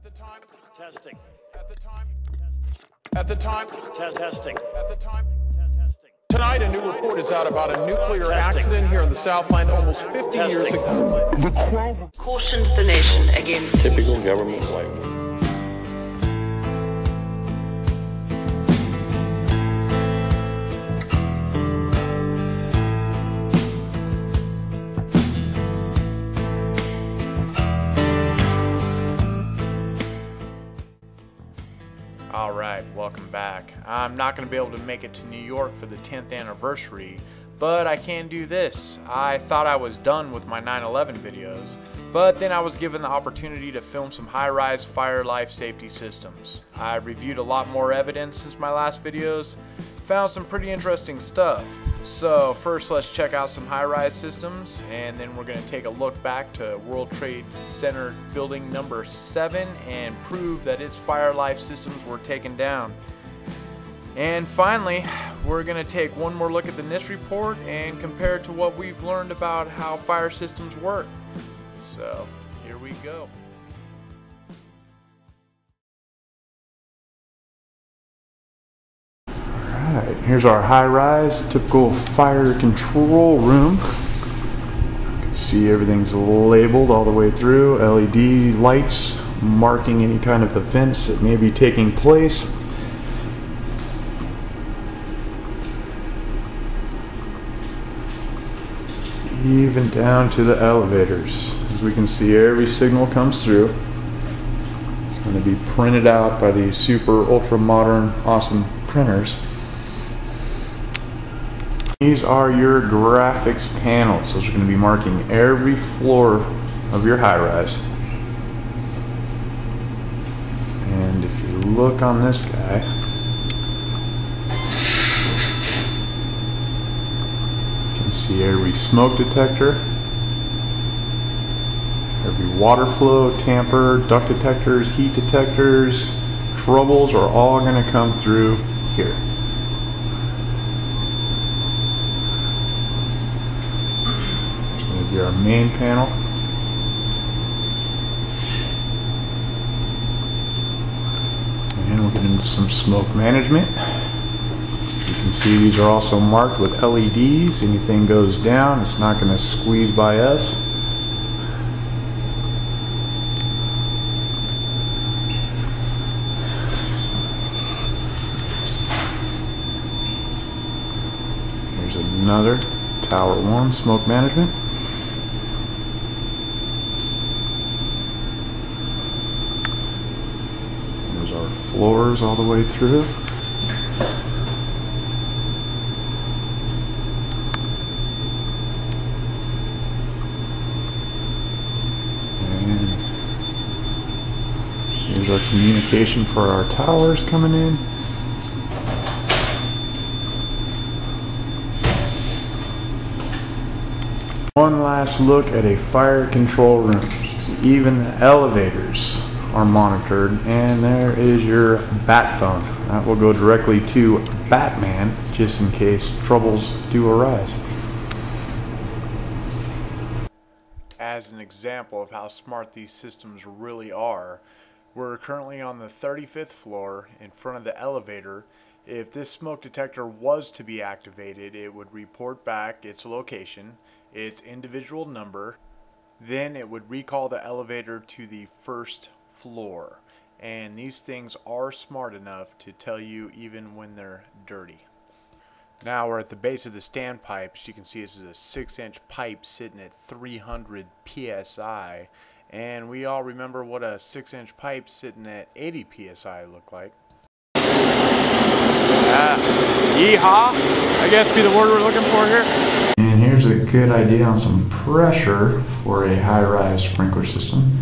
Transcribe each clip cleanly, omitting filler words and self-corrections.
At the time, Testing. at the time, Testing. at the time, Testing. at the time. Testing. Tonight, a new report is out about a nuclear Testing. accident here in the Southland almost 50 years Testing. ago. Cautioned the nation against Typical government language. Alright, welcome back. I'm not going to be able to make it to New York for the 10th anniversary, but I can do this. I thought I was done with my 9/11 videos, but then I was given the opportunity to film some high-rise fire life safety systems. I've reviewed a lot more evidence since my last videos, found some pretty interesting stuff. So first let's check out some high-rise systems, and then we're going to take a look back to World Trade Center building number 7 and prove that its fire life systems were taken down. And finally, we're going to take one more look at the NIST report and compare it to what we've learned about how fire systems work. So here we go. Alright, here's our high-rise typical fire control room. You can see everything's labeled all the way through. LED lights marking any kind of events that may be taking place. Even down to the elevators. As we can see, every signal comes through. It's going to be printed out by these super ultra modern awesome printers. These are your graphics panels. Those are going to be marking every floor of your high-rise. And if you look on this guy, you can see every smoke detector, every water flow, tamper, duct detectors, heat detectors, troubles are all going to come through here. Our main panel. And we'll get into some smoke management. You can see these are also marked with LEDs. Anything goes down, it's not going to squeeze by us. Here's another Tower 1 smoke management. Our floors all the way through. And here's our communication for our towers coming in. One last look at a fire control room. Even the elevators are monitored, and there is your bat phone. That will go directly to Batman just in case troubles do arise. As an example of how smart these systems really are, we're currently on the 35th floor in front of the elevator. If this smoke detector was to be activated, it would report back its location, its individual number, then it would recall the elevator to the first floor. And these things are smart enough to tell you even when they're dirty. Now we're at the base of the standpipes. You can see this is a 6-inch pipe sitting at 300 psi, and we all remember what a 6-inch pipe sitting at 80 psi looked like. Yeehaw, I guess be the word we're looking for here. And here's a good idea on some pressure for a high-rise sprinkler system.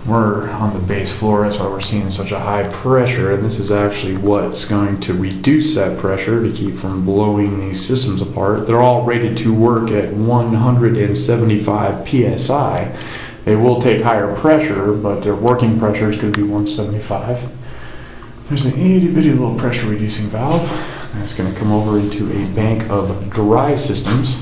We're on the base floor, that's why we're seeing such a high pressure, and this is actually what's going to reduce that pressure to keep from blowing these systems apart. They're all rated to work at 175 psi. They will take higher pressure, but their working pressure is going to be 175. There's an itty-bitty little pressure reducing valve. That's going to come over into a bank of dry systems.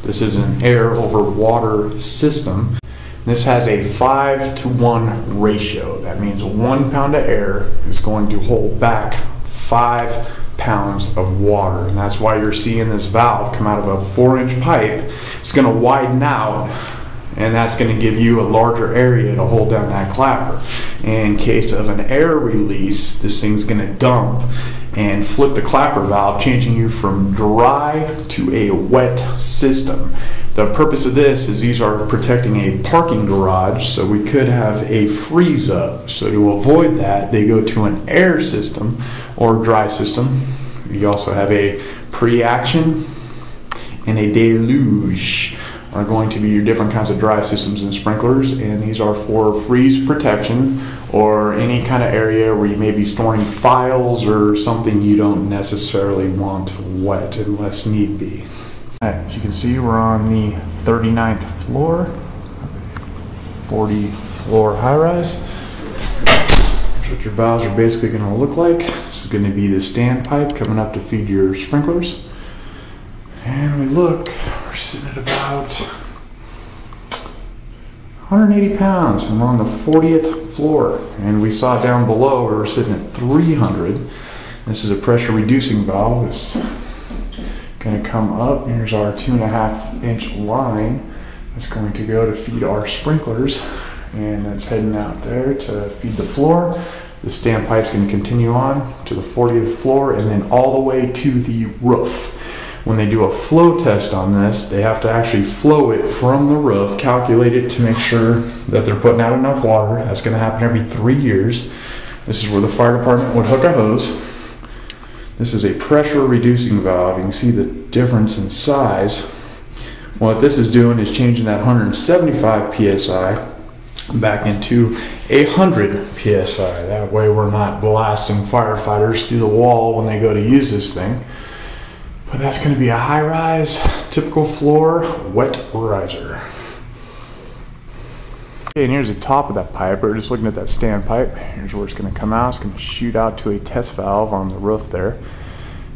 This is an air over water system. This has a 5-to-1 ratio. That means 1 pound of air is going to hold back 5 pounds of water. And that's why you're seeing this valve come out of a 4-inch pipe. It's going to widen out, and that's going to give you a larger area to hold down that clapper. In case of an air release, this thing's going to dump and flip the clapper valve, changing you from dry to a wet system. The purpose of this is these are protecting a parking garage, so we could have a freeze up. So to avoid that, they go to an air system or dry system. You also have a pre-action and a deluge are going to be your different kinds of dry systems and sprinklers, and these are for freeze protection or any kind of area where you may be storing files or something you don't necessarily want wet unless need be. As you can see, we're on the 39th floor, 40 floor high-rise. That's what your valves are basically going to look like. This is going to be the standpipe coming up to feed your sprinklers. And we look, we're sitting at about 180 pounds, and we're on the 40th floor. And we saw down below we were sitting at 300. This is a pressure reducing valve. This is going to come up. Here's our 2.5-inch line that's going to go to feed our sprinklers, and that's heading out there to feed the floor. The standpipe's going to continue on to the 40th floor and then all the way to the roof. When they do a flow test on this, they have to actually flow it from the roof, calculate it to make sure that they're putting out enough water. That's going to happen every 3 years. This is where the fire department would hook a hose. This is a pressure reducing valve. You can see the difference in size. What this is doing is changing that 175 psi back into 100 psi. That way we're not blasting firefighters through the wall when they go to use this thing. But that's going to be a high-rise, typical floor, wet riser. Okay, and here's the top of that pipe. We're just looking at that standpipe. Here's where it's going to come out. It's going to shoot out to a test valve on the roof there.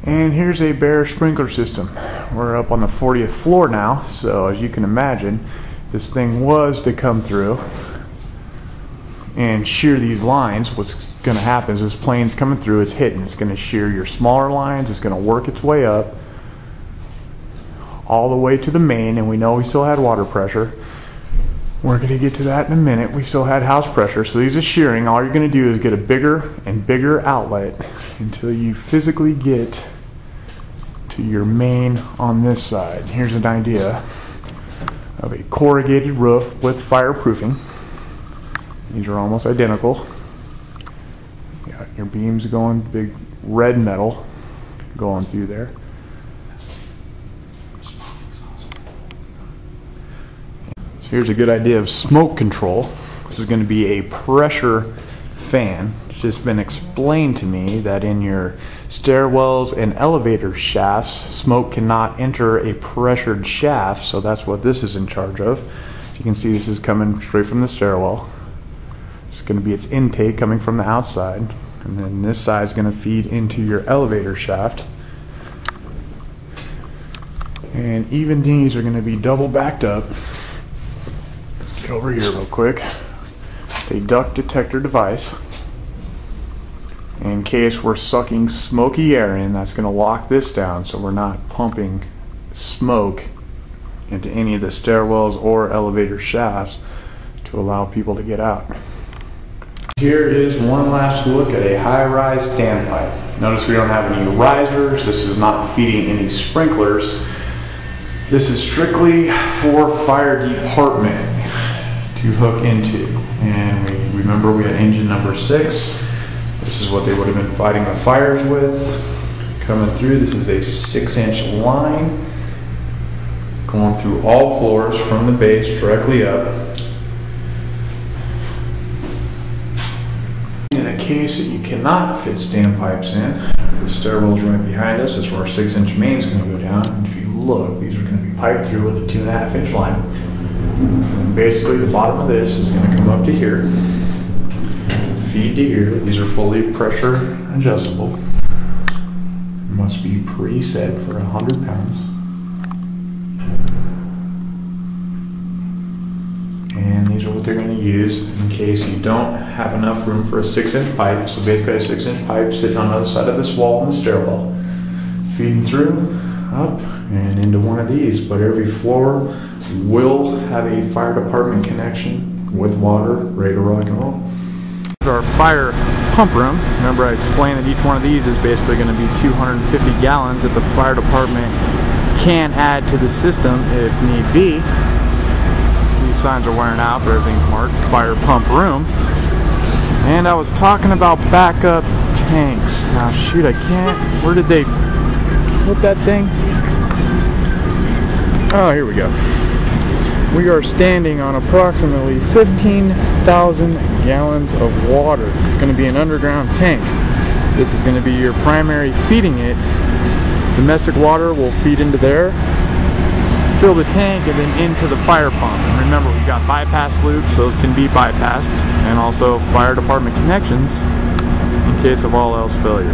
And here's a bare sprinkler system. We're up on the 40th floor now, so as you can imagine, this thing was to come through and shear these lines. What's going to happen is this plane's coming through, it's hitting, it's going to shear your smaller lines, it's going to work its way up all the way to the main, and we know we still had water pressure. We're going to get to that in a minute. We still had house pressure, so these are shearing. All you're going to do is get a bigger and bigger outlet until you physically get to your main on this side. Here's an idea of a corrugated roof with fireproofing. These are almost identical. You got your beams going, big red metal going through there. So here's a good idea of smoke control. This is going to be a pressure fan. It's just been explained to me that in your stairwells and elevator shafts, smoke cannot enter a pressured shaft, so that's what this is in charge of. You can see this is coming straight from the stairwell. It's going to be its intake coming from the outside, and then this side is going to feed into your elevator shaft. And even these are going to be double backed up. Let's get over here real quick. A duct detector device. In case we're sucking smoky air in, that's going to lock this down so we're not pumping smoke into any of the stairwells or elevator shafts to allow people to get out. Here is one last look at a high-rise standpipe. Notice we don't have any risers. This is not feeding any sprinklers. This is strictly for fire department to hook into. And we remember we had engine number 6. This is what they would have been fighting the fires with. Coming through, this is a 6-inch line going through all floors from the base directly up. In a case that you cannot fit standpipes in, the stairwell's right behind us. That's where our 6-inch main is going to go down. And if you look, these are going to be piped through with a 2.5-inch line. And basically the bottom of this is going to come up to here, feed to here. These are fully pressure adjustable. Must be preset for 100 pounds. And these are what they're going to use in case you don't have enough room for a 6-inch pipe. So basically a 6-inch pipe sitting on the other side of this wall in the stairwell, feeding through, up, and into one of these. But every floor will have a fire department connection with water, ready to rock and roll. Our fire pump room. Remember I explained that each one of these is basically going to be 250 gallons that the fire department can add to the system if need be. These signs are wearing out, but everything's marked fire pump room. And I was talking about backup tanks. Now shoot, I can't, where did they put that thing? Oh, here we go. We are standing on approximately 15,000 gallons of water. It's going to be an underground tank. This is going to be your primary feeding it. Domestic water will feed into there, fill the tank, and then into the fire pump. And remember, we've got bypass loops, those can be bypassed, and also fire department connections in case of all else failure.